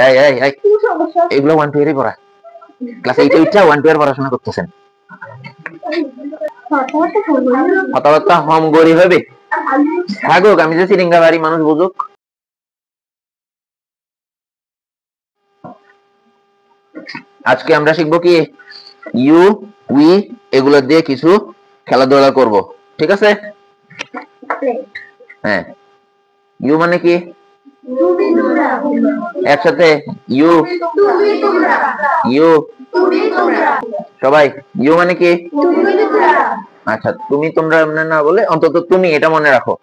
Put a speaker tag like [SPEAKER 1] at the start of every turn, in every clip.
[SPEAKER 1] এই এই এই এগুলো 1 2 এরই পড়া, ক্লাস 8 এ উঠা 1 2 এর পড়াশোনা করতেছেন। কথাবার্তা হম গরি হবে থাকুক, আমি যে সিরিঙ্গা বাড়ি মানুষ বুঝুক। আজকে আমরা শিখবো কি ইউ উই এগুলো দিয়ে কিছু খেলাধুলা করব, ঠিক আছে? হ্যাঁ, ইউ মানে কি? একসাথে ইউ ইউ সবাই ইউ মানে কি? আচ্ছা, তুমি তোমরা মনে না বলে অন্তত তুমি এটা মনে রাখো।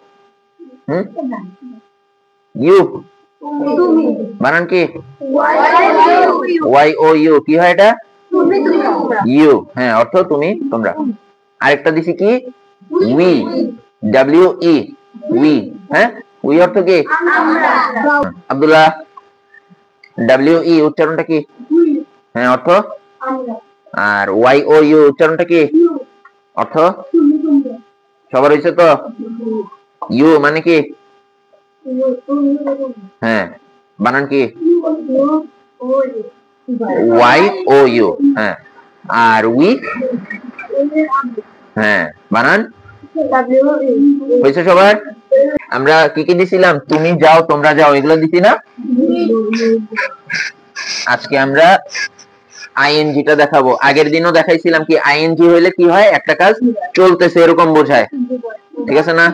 [SPEAKER 1] ইউ বানান কি? ওয়াই ও ইউ, কি হয় এটা? ইউ, হ্যাঁ, অর্থ তুমি তোমরা। আরেকটা দিছি কি? We, W E, we. হ্যাঁ, উই অর্থ কি? আব্দুল্লাহ, ডাব্লিউ ই উচ্চারণটা কি? হ্যাঁ, অর্থ। আর ওয়াই ও ইউ উচ্চারণটা কি? অর্থ। সবার হয়েছে তো? ইউ মানে কি? হ্যাঁ, বানান কি? Y O U. হ্যাঁ, আর উই, হ্যাঁ, বানান হয়েছে সবার? আমরা কি কি দিছিলাম? তুমি যাও, তোমরা যাও, এগুলো দিছি না? আজকে আমরা আইএনজিটা দেখাবো। আগের দিনও দেখাইছিলাম কি আইএনজি হইলে কি হয়, একটা কাজ চলতেছে এরকম বোঝায়, ঠিক আছে না?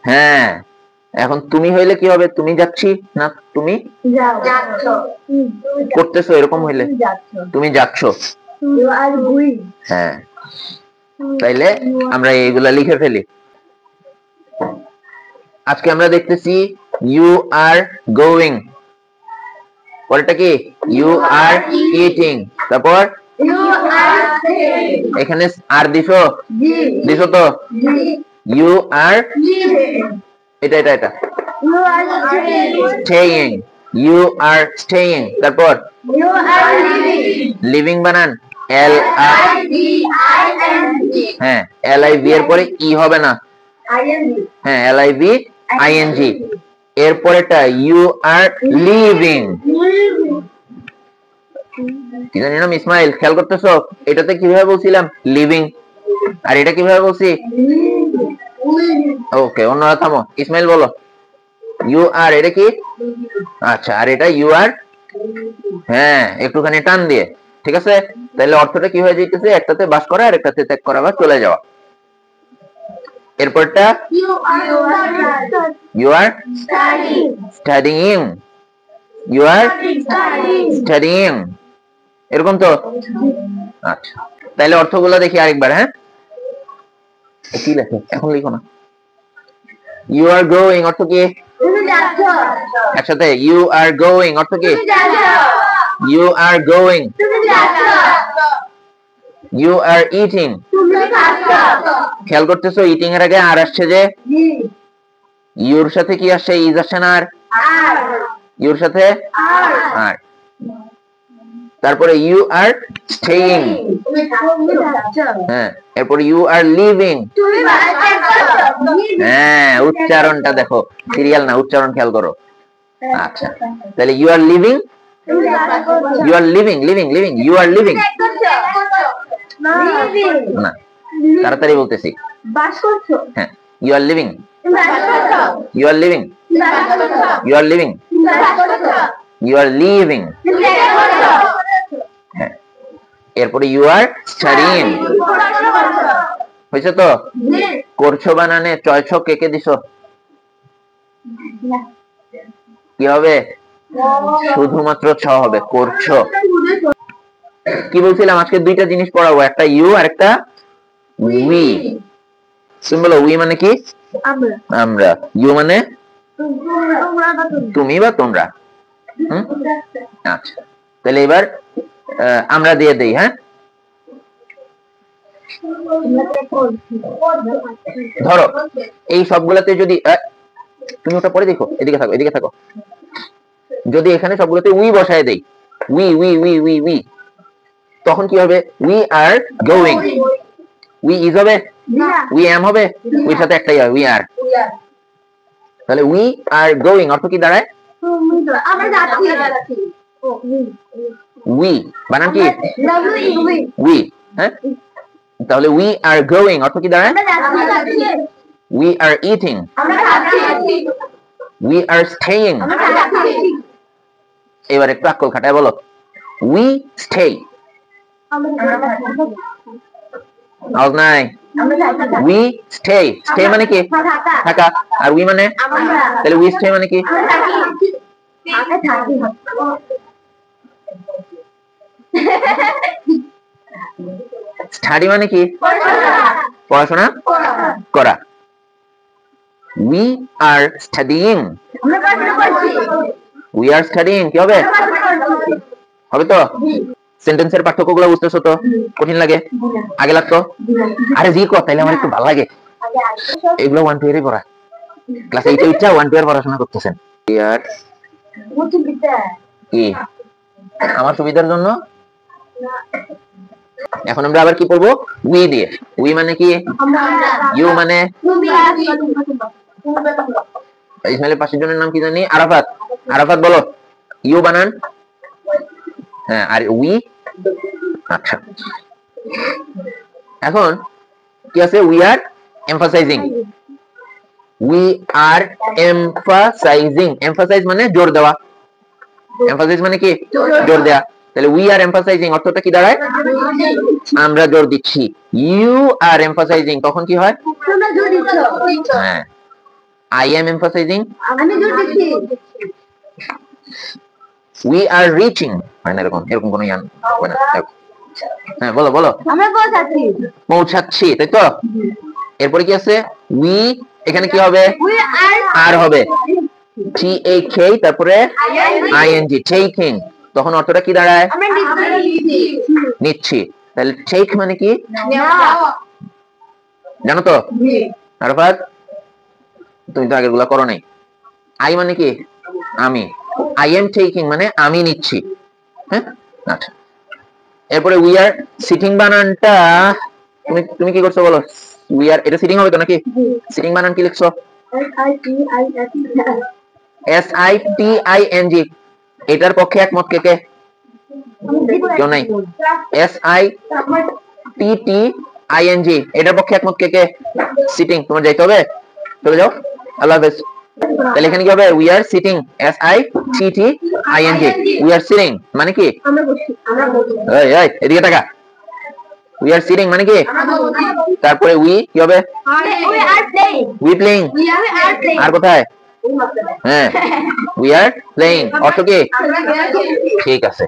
[SPEAKER 1] হ্যাঁ, এখন তুমি হইলে কি হবে? তুমি যাচ্ছি না তুমি করতেছো, এরকম হইলে তুমি যাচ্ছ। হ্যাঁ, তাইলে আমরা এইগুলা লিখে ফেলি। আজকে আমরা দেখতেছি ইউ আর গোয়িং, পরেরটা কি? ইউ আর ইটিং, তারপর এখানে আর দিছো দিছো তো? ইউ আর এটা এটা এটা স্টেইং, ইউ আর স্টেইং, তারপর লিভিং বানান এল আই ভি আই এন জি। হ্যাঁ, এল আই ভি এর পরে ই হবে না, হ্যাঁ, L I V I N G. এরপরেটা ইউ আর লিভিং, কি জানি নাম ইসমাইল, খেয়াল করতেছো? এটাতে কিভাবে বলছিলাম? লিভিং। আর এটা কিভাবে বলছি? ওকে, অন্যরা থামো। ইসমাইল বলো ইউ আর, এটা কি? আচ্ছা, আর এটা ইউ আর, হ্যাঁ, একটুখানি টান দিয়ে, ঠিক আছে? তাহলে অর্থটা কি হয়ে যাইতেছে? একটাতে বাস করা আর একটাতে ত্যাগ করা বা চলে যাওয়া। এরপরটা you are studying, you are studying, এরকম তো? আচ্ছা, তাহলে অর্থগুলো দেখি আরেকবার। হ্যাঁ, কি লেখে এখন লিখো না। ইউ আর গোয়িং অর্থ কি? একসাথে ইউ আর গোয়িং অর্থ কি? You are going. You are eating, খেয়াল করতেছো ইটিং এর আগে আর আসছে যে? ইউর সাথে কি আসছে? ইজ আসছে না? আর ইউর সাথে আর, তারপরে ইউ আর স্টেইং, হ্যাঁ, এরপর ইউ আর লিভিং। হ্যাঁ, উচ্চারণটা দেখো, সিরিয়াল না, উচ্চারণ খেয়াল করো। আচ্ছা, তাহলে you are living, you are living, living living, you are living না, তাড়াতাড়ি বলতেছি। হ্যাঁ, you are living, you are living, you are living, you are living. হ্যাঁ, এরপরে ইউ আর স্টাডিং, হয়েছে তো? করছো বানানে চয় ছ কে কে দিছো? কি হবে? শুধুমাত্র ছ হবে, করছো। কি বলছিলাম? আজকে দুইটা জিনিস পড়াবো, একটা ইউ আর একটা উই। তুমি বলো উই মানে কি? আমরা। ইউ মানে তুমি বা তোমরা। আচ্ছা, তাহলে এবার আমরা দিয়ে দেই। হ্যাঁ, ধরো এই সবগুলাতে যদি তুমি ওটা পরে দেখো, এদিকে থাকো, এদিকে থাকো। যদি এখানে সবগুলোতে উই বসায় দেই, we we we we we, তখন কি হবে? We are going. We is হবে, উই এম হবে, উইর সাথে একটাই হবে, উই আর। তাহলে উই আর গোয়িং অর্থ কি দাঁড়ায়?
[SPEAKER 2] আমরা যাচ্ছি।
[SPEAKER 1] উই বানান কি
[SPEAKER 2] উই।
[SPEAKER 1] উই, হ্যাঁ তাহলে উই আর গোয়িং অর্থ কি দাঁড়ায়?
[SPEAKER 2] আমরা যাচ্ছি।
[SPEAKER 1] উই আর ইটিং,
[SPEAKER 2] আমরা যাচ্ছি।
[SPEAKER 1] We are staying.
[SPEAKER 2] আমরা যাচ্ছি।
[SPEAKER 1] এবার একটু আকল খাটায় বলো, উই স্টে। আওয়াজ নাই। উই স্টে, স্টে মানে কি থাকা, আর উই মানে, তাহলে উই স্টে মানে কি? স্টাডি মানে কি? পড়াশোনা করা। We are studying, we are studying কি হবে? হবে তো? সেন্টেন্সের পার্থক্যগুলো বুঝতেছো তো? কঠিন লাগে? আগে লাগতো? আরে জি কর, তাইলে আমার একটু ভালো লাগে। এগুলো 1 2 এরই পড়া, ক্লাস 8 এ উঠা 1 2 এর পড়াশোনা করতেছেন। ইয়ার কি আমার সুবিধার জন্য এখন আমরা আবার কি পড়বো? উই দিয়ে। উই মানে কি? ইউ মানে? ইসমাইলের পাশের জনের নাম কি জানি? আরাফাত। আরাফাত বলো, ইউ বানান। হ্যাঁ, আর উই। আচ্ছা, এখন কি আছে? We are emphasising. We are emphasising, emphasise মানে জোর দেওয়া, এমফাসাইজ মানে কি? জোর দেওয়া। তাহলে উই আর এমফাসাইজিং অর্থটা কি দাঁড়ায়? আমরা জোর দিচ্ছি। ইউ আর এমফাসাইজিং তখন কি হয়? হ্যাঁ, আই এম এমফাসাইজিং,
[SPEAKER 2] আমি জোর দিচ্ছি।
[SPEAKER 1] উই আর রিচিং, হয় না এরকম, এরকম কোনো ইয়ান হয় না। হ্যাঁ বলো বলো,
[SPEAKER 2] আমরা পৌঁছাচ্ছি।
[SPEAKER 1] পৌঁছাচ্ছি, তাই তো? এরপরে কি আছে? উই, এখানে কি হবে?
[SPEAKER 2] উই
[SPEAKER 1] আর হবে টি এ কে, তারপরে আই এন জি, টেকিং। তখন অর্থটা কি দাঁড়ায়?
[SPEAKER 2] আমরা নিচ্ছি।
[SPEAKER 1] নিচ্ছি। তাহলে টেক মানে কি
[SPEAKER 2] নেওয়া।
[SPEAKER 1] জানো তো? আরাফাত, তুমি তো আগেরগুলা করো নাই। আই মানে কি? আমি। আই এম টেকিং মানে আমি নিচ্ছি। হ্যাঁ, আচ্ছা। এরপরে উই আর সিটিং বানানটা তুমি কি করছো বলো? উই আর, এটা সিটিং হবে তো নাকি? সিটিং বানান কি লিখছো? S I T I N জি। এটার পক্ষে একমত কে কে? কেউ নাই। S I T T I N জি, এটার পক্ষে একমত কে কে? সিটিং। তোমার যাইতে হবে, চলে যাও, আল্লাহ হাফেজ। তাহলে এখানে কি হবে? We are sitting, S I T T I N G, we are sitting মানে কি? এই এই এদিকে তাকা, উই আর সিটিং মানে কি? তারপরে উই কি হবে? We playing. আর কোথায়? হ্যাঁ, উই আর প্লেইং অর্থ কি? ঠিক আছে।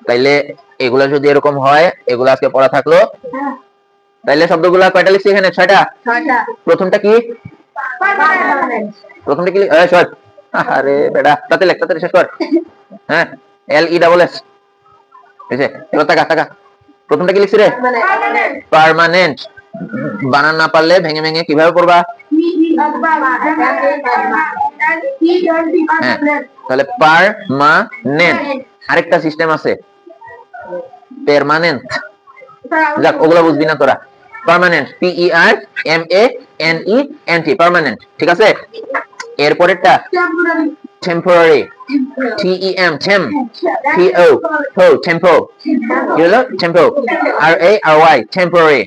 [SPEAKER 1] তাইলে এগুলা যদি এরকম হয়, এগুলা আজকে পড়া থাকলো। তাইলে শব্দগুলা কয়টা লিখছি এখানে? 6টা। প্রথমটা কি? প্রথমটা কি? শর্ট। আরে বেটা, তাতে লেখ, তাতে শেষ কর। হ্যাঁ, এল ই ডাবল এস। বুঝছে? এবার তাকা তাকা, প্রথমটা কি লিখছি রে? পার্মানেন্ট। বানান না পারলে ভেঙে ভেঙে কিভাবে পড়বা? হ্যাঁ, তাহলে পার্মানেন্ট। আরেকটা সিস্টেম আছে, পার্মানেন্ট। যাক, ওগুলো বুঝবি না তোরা। Permanent, P E R M A N E N T, permanent. ঠিক আছে? এরপরেরটা temporary, T E M, tem, P O po, tempo. কি হলো? Tempo, R A R Y, temporary.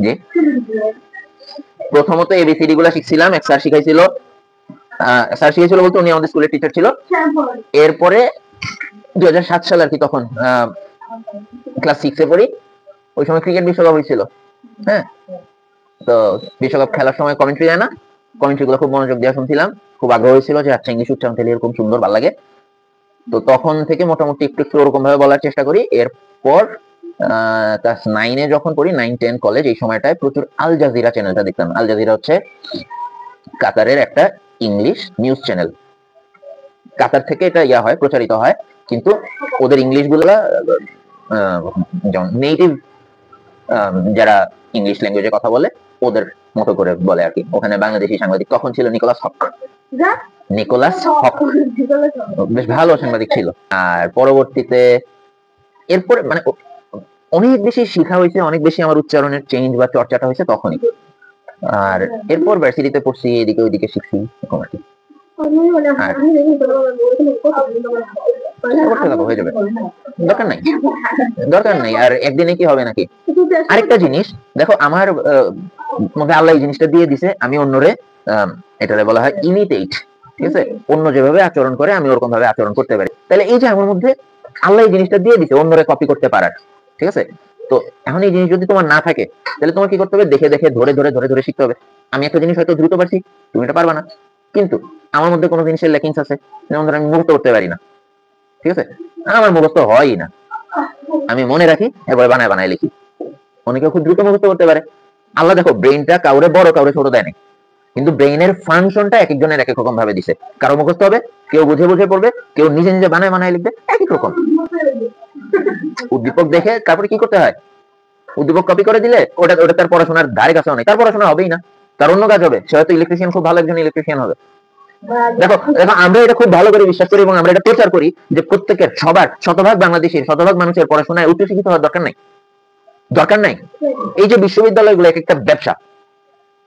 [SPEAKER 1] জি, প্রথমত এবিসিডি গুলা শিখছিলাম, এক স্যার শিখাইছিল। স্যার শিখাইছিল বলতে উনি আমাদের স্কুলের টিচার ছিল। এরপরে 2007 সাল আর কি, তখন ক্লাস 6 এ পড়ি। ওই সময় ক্রিকেট বিশ্বকাপ হয়েছিল। হ্যাঁ, তো বিশ্বকাপ খেলার সময় কমেন্ট্রি যায় না, কমেন্ট্রি গুলো খুব মনোযোগ দিয়ে শুনছিলাম। খুব আগ্রহ হয়েছিল যে আচ্ছা ইংলিশ উচ্চারণ তাহলে এরকম সুন্দর ভালো লাগে। তো তখন থেকে মোটামুটি একটু একটু ওরকম ভাবে বলার চেষ্টা করি। এরপর ক্লাস 9 এ যখন পড়ি, 9 10 কলেজ, এই সময়টায় প্রচুর আল জাজিরা চ্যানেলটা দেখতাম। আল জাজিরা হচ্ছে কাতারের একটা ইংলিশ নিউজ চ্যানেল। কাতার থেকে এটা ইয়া হয়, প্রচারিত হয়, কিন্তু ওদের ইংলিশ গুলা যেমন নেটিভ যারা ইংলিশ ল্যাঙ্গুয়েজে কথা বলে ওদের মতো করে বলে আর কি। ওখানে বাংলাদেশি সাংবাদিক তখন ছিল নিকোলাস হক। নিকোলাস হক বেশ ভালো সাংবাদিক ছিল। আর পরবর্তীতে এরপরে মানে অনেক বেশি শিখা হয়েছে, অনেক বেশি আমার উচ্চারণের চেঞ্জ বা চর্চাটা হয়েছে তখনই। আর এরপর ভার্সিটিতে পড়ছি, এদিকে ওইদিকে শিখছি এরকম আর কি। করতে থাকো, হয়ে যাবে, দরকার নাই, দরকার নাই। আর একদিনে কি হবে নাকি? আরেকটা জিনিস দেখো, আমার মধ্যে আল্লাহ এই জিনিসটা দিয়ে দিছে, আমি অন্যরে এটারে বলা হয় ইমিটেট, ঠিক আছে? অন্য যেভাবে আচরণ করে আমি ওরকম ভাবে আচরণ করতে পারি। তাহলে এই যে আমার মধ্যে আল্লাহ এই জিনিসটা দিয়ে দিছে অন্যরে কপি করতে পারার, ঠিক আছে? তো এখন এই জিনিস যদি তোমার না থাকে তাহলে তোমার কি করতে হবে? দেখে দেখে ধরে ধরে ধরে ধরে শিখতে হবে। আমি একটা জিনিস হয়তো দ্রুত পারছি, তুমি এটা পারবা না, কিন্তু আমার মধ্যে কোনো জিনিসের ল্যাকিংস আছে, যেমন ধরো আমি মুখস্থ করতে পারি না, ঠিক আছে? আমার মুখস্থ হয়ই না, আমি মনে রাখি এবারে বানায় বানায় লিখি। অনেকে খুব দ্রুত মুখস্থ করতে পারে। আল্লাহ দেখো ব্রেইনটা কাউরে বড় কাউরে ছোট দেয় না, কিন্তু ব্রেইনের ফাংশনটা এক একজনের এক এক রকম ভাবে দিছে। কারো মুখস্থ হবে, কেউ বুঝে বুঝে পড়বে, কেউ নিজে নিজে বানায় বানায় লিখবে, এক এক রকম। উদ্দীপক দেখে তারপরে কি করতে হয়? উদ্দীপক কপি করে দিলে ওটা ওটা তার পড়াশোনার ধারে কাছে অনেক, তার পড়াশোনা হবেই না, তার অন্য কাজ হবে। সে হয়তো ইলেকট্রিশিয়ান, খুব ভালো একজন ইলেকট্রিশিয়ান হবে। দেখো দেখো আমরা এটা খুব ভালো করে বিশ্বাস করি এবং আমরা এটা প্রচার করি যে প্রত্যেকের, সবার, শতভাগ বাংলাদেশের শতভাগ মানুষের পড়াশোনায় উচ্চশিক্ষিত হওয়ার দরকার নাই, দরকার নাই। এই যে বিশ্ববিদ্যালয়গুলো এক একটা ব্যবসা,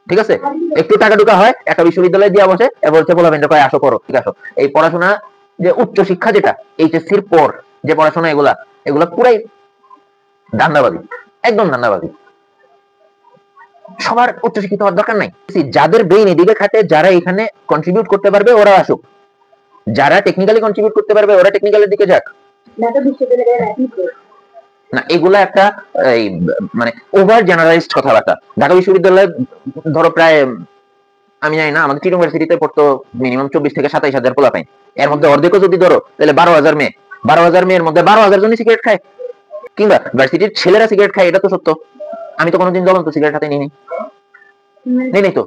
[SPEAKER 1] ঠিক আছে? একটু টাকা ঢুকা হয়, একটা বিশ্ববিদ্যালয় দিয়ে বসে, এবার হচ্ছে বলবেন যে আসো করো, ঠিক আছে? এই পড়াশোনা যে উচ্চ শিক্ষা, যেটা এইচএসসির পর যে পড়াশোনা, এগুলা এগুলা পুরাই ধান্দাবাজি, একদম ধান্দাবাজি। সবার উচ্চশিক্ষিত হওয়ার দরকার নাই। যাদের ব্রেইন এদিকে খাটে, যারা এখানে কন্ট্রিবিউট করতে পারবে ওরা আসুক, যারা টেকনিক্যালি কন্ট্রিবিউট করতে পারবে ওরা টেকনিক্যালের দিকে যাক। না, এগুলা একটা এই মানে ওভার জেনারেলাইজড কথাবার্তা। ঢাকা বিশ্ববিদ্যালয়ে ধরো প্রায়, আমি জানি না, আমাদের ইউনিভার্সিটিতে পড়তো মিনিমাম 24 থেকে 27,000 পোলাপাইন। এর মধ্যে অর্ধেকও যদি ধরো তাহলে 12,000 মেয়ে, 12,000 মেয়ের মধ্যে 12,000 জনই সিগারেট খায়, কিংবা ভার্সিটির ছেলেরা সিগারেট খায়, এটা তো সত্য। আমি তো কোনোদিন জ্বলন্ত সিগারেট হাতে নিই নেই তো,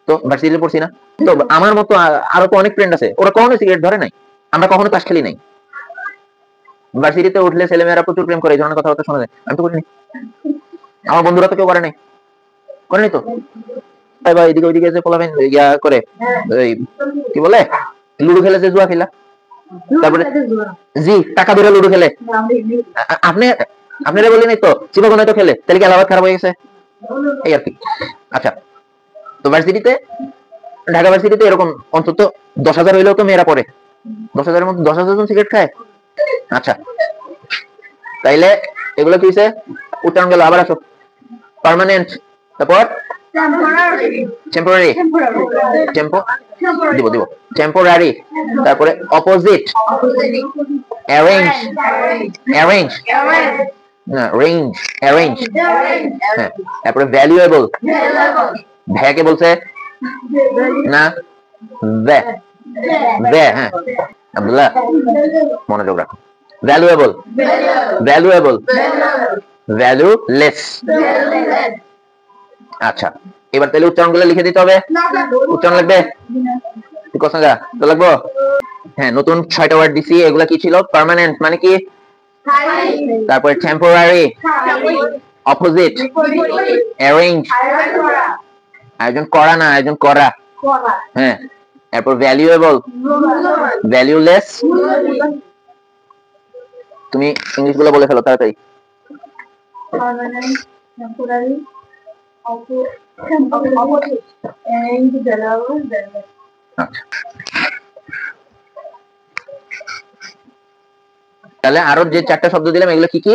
[SPEAKER 1] তো ভার্সিটিতে পড়ছি না তো। আমার মতো আরো তো অনেক ফ্রেন্ড আছে, ওরা কখনো সিগারেট ধরে নাই, আমরা কখনো তাস খেলি নাই। ভার্সিটিতে উঠলে ছেলেমেয়েরা প্রচুর প্রেম করে, এই ধরনের কথাবার্তা শোনা যায়, আমি তো করিনি, আমার বন্ধুরা তো কেউ করে নাই, করেনি তো। ভাই এদিকে ওইদিকে যে পোলাবেন ইয়া করে, এই কি বলে, লুডো খেলে, যে জুয়া খেলা, তারপরে জি টাকা ধরে লুডো খেলে। আপনি আপনারা বলেন তো চিবাগো তো খেলে, তাহলে কি আলাদা খারাপ হয়ে গেছে, এই আর কি। আচ্ছা, তো ভার্সিটিতে, ঢাকা ভার্সিটিতে এরকম অন্তত 10,000 হইলেও তো মেয়েরা পড়ে, 10,000-এর মধ্যে 10,000 জন সিগারেট খায়। আচ্ছা, তাইলে এগুলো কি হয়েছে? উচ্চারণ গেল, আবার আসো। পার্মানেন্ট, তারপর টেম্পোরারি, দিব টেম্পোরারি, তারপরে অপোজিট, অ্যারেঞ্জ, অ্যারেঞ্জ না, রেঞ্জ, অ্যারেঞ্জ, হ্যাঁ। তারপরে ভ্যালুয়েবল, ভ্যাকে বলছে না, ভ্যা, ভ্যা, হ্যাঁ আব্দুল্লাহ মনোযোগ রাখো। Valuable, valuable, valueless. আচ্ছা, এবার তাহলে উচ্চারণগুলো লিখে দিতে হবে। উচ্চারণ লাগবে তো লাগবো। হ্যাঁ, নতুন 6টা ওয়ার্ড দিছি। এগুলা কি ছিল? পার্মানেন্ট মানে কি, তারপরে টেম্পোরারি, অপোজিট, অ্যারেঞ্জ, আয়োজন করা না, আয়োজন করা, হ্যাঁ। তারপর ভ্যালুয়েবল, ভ্যালুলেস। তুমি ইংলিশ গুলো বলে ফেলো তাড়াতাড়ি।
[SPEAKER 2] Permanent, temporary, opposite, and valuable.
[SPEAKER 1] তাহলে আরো যে 4টা শব্দ দিলাম এগুলো কি কি?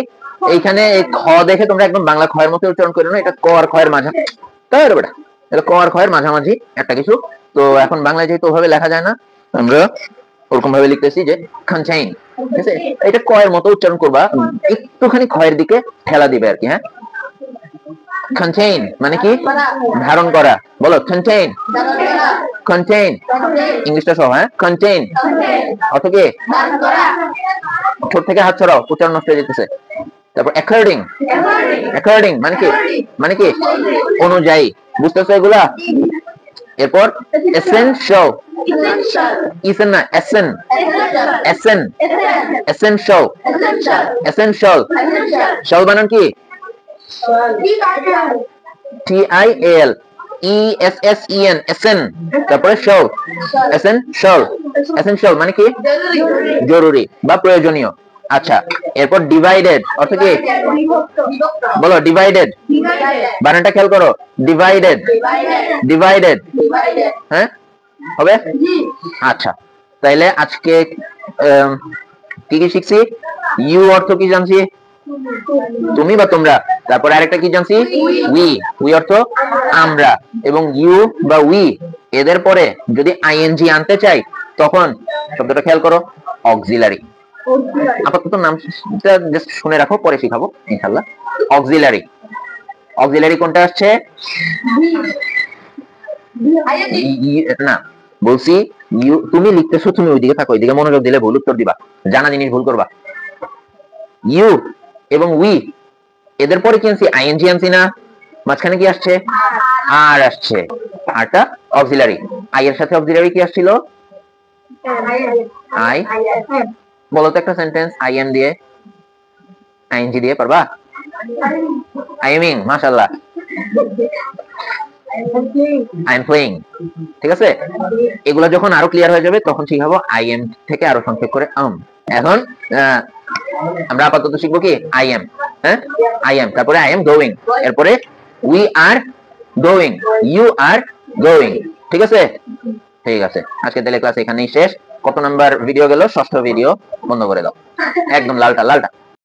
[SPEAKER 1] এইখানে খ দেখে তোমরা একদম বাংলা খয়ের মতো উচ্চারণ করো না, এটা ক আর খয়ের মাঝামাঝি, তাই রে বেটা, এটা ক আর খয়ের মাঝামাঝি একটা কিছু। তো এখন বাংলায় যেহেতু ওভাবে লেখা যায় না, আমরা ওরকম ভাবে লিখতেছি যে কন্টেইন, ঠিক আছে? এটা ক এর মতো উচ্চারণ করবা, একটুখানি খয়ের দিকে ঠেলা দিবে আর কি, হ্যাঁ। কন্টেইন মানে কি? ধারণ করা। বলো কন্টেইন, কন্টেইন, ইংলিশটা সহ, হ্যাঁ। কন্টেইন অর্থ কি? ঠোঁট থেকে হাত ছড়াও, উচ্চারণ নষ্ট হয়ে যেতেছে। তারপর অ্যাকর্ডিং, অ্যাকর্ডিং মানে কি? মানে কি? অনুযায়ী, বুঝতেছো এগুলা? এরপর এসেনশিয়াল, ইসেন না, এসেন, এসেন, এসেনশিয়াল, এসেনশিয়াল, শাল বানান কি? TIAL, ESSEN, এসেন, তারপরে শাল, এসেনশিয়াল, এসেনশিয়াল মানে কি? জরুরি বা প্রয়োজনীয়। আচ্ছা, এরপর ডিভাইডেড অর্থ কি? বলো ডিভাইডেড, বানানটা খেয়াল করো, ডিভাইডেড ডিভাইডেড, হ্যাঁ হবে। আচ্ছা, তাইলে আজকে কি কি শিখছি? ইউ অর্থ কি জানছি? তুমি বা তোমরা। তারপর আরেকটা কি জানছি? উই, উই অর্থ আমরা। এবং ইউ বা উই এদের পরে যদি আইএনজি আনতে চাই তখন শব্দটা খেয়াল করো, অক্সিলারি। আপাতত নামটা জাস্ট শুনে রাখো, পরে শিখাবো ইনশাআল্লাহ। অক্সিলারি, অক্সিলারি কোনটা আসছে? না, বলছি ইউ, তুমি লিখতেছো, তুমি ওইদিকে থাকো, ওইদিকে মনোযোগ দিলে ভুল উত্তর দিবা, জানা জিনিস ভুল করবা। ইউ এবং উই এদের পরে কি আনছি? আইএনজি আনছি না? মাঝখানে কি আসছে? আর আসছে, আরটা অক্সিলারি। আই এর সাথে অক্সিলারি কি আসছিল? আই। বলো তো একটা সেন্টেন্স আই এম দিয়ে, আইএনজি দিয়ে, পারবা? আইমিং, মাশাআল্লাহ। আই এম প্লেইং, ঠিক আছে। এগুলো যখন আরো ক্লিয়ার হয়ে যাবে তখন শিখাবো আই এম থেকে আরো সংক্ষেপ করে এখন আমরা আপাতত শিখবো কি? আই এম, হ্যাঁ আই এম, তারপরে আই এম গোয়িং, এরপরে we are going, you are going, ঠিক আছে। ঠিক আছে, আজকে তাহলে ক্লাস এখানেই শেষ। কত নাম্বার ভিডিও গেল? ষষ্ঠ ভিডিও, বন্ধ করে দাও একদম, লালটা লালটা।